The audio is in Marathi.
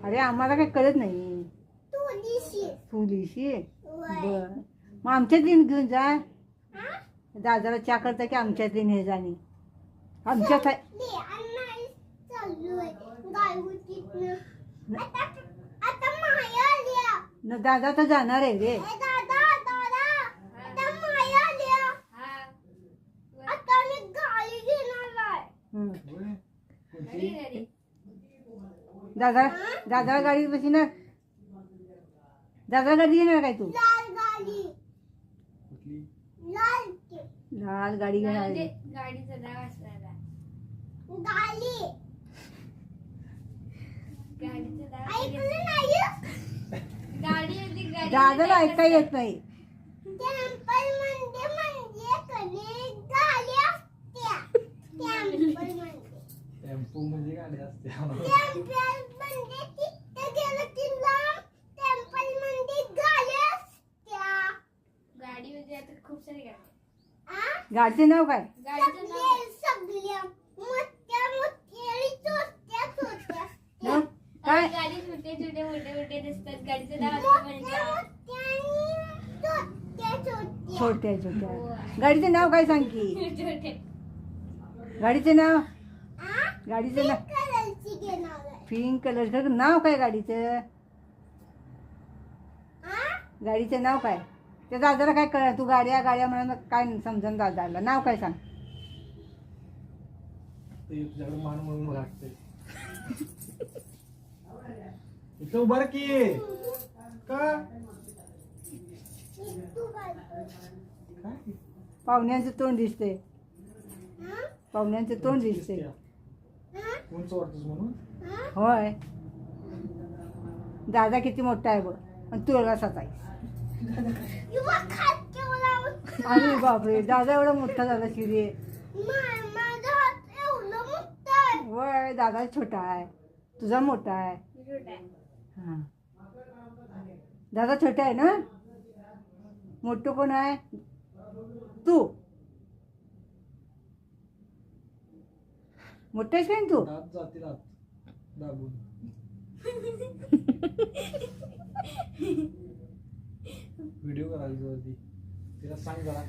अरे आम्हाला काही कळत नाही. तू लिशी बर मग आमच्यात दिन घेऊन जा. दादाला चहा करता की आमच्यात दिन हे जाणे आमच्यात आहे. न दादा तर जाणार आहे रे. दादा दादाला गाडी बसी ना. दादा गाडी घेणार काय तू. लाल गाडी घेणार आहे. गाडीचं नाव असणार दादाला ऐका येत नाही. टेम्पो म्हणजे गाडी असते. गाडी म्हणजे आता खूप सारी गाडी. गाडीचे नाव काय. गाडीचं नाव काय गाडी छोटे छोटे मोठे मोठे दिसतात. गाडीचं नाव असतं म्हणजे छोट्या छोट्या. गाडीचे नाव काय सांग की. छोटे. गाडीचे नाव. गाडीचं नाव पिंक कलरचं नाव काय गाडीचं. गाडीचं नाव काय. त्या दादाला काय कळ. तू गाड्या गाड्या म्हणून काय समजून दादाला नाव काय सांग. तुझ्याकडे मान म्हणून वाटते. इथं उभं की का. पाहुण्यांचं तोंड दिसते. पाहुण्यांचं तोंड दिसते. कोणचं वाटतोस म्हणून. होय दादा किती मोठा आहे बघ आणि तू कसाच आहे. अरे बापरे दादा एवढा मोठा झाला की रे. होय दादा छोटा आहे तुझा मोठा आहे. हा दादा छोटा आहे ना. मोठं कोण आहे तू. मोठा आहेस काय तू. दात जातील आत दाबून. व्हिडिओ करायला तिला सांग जरा.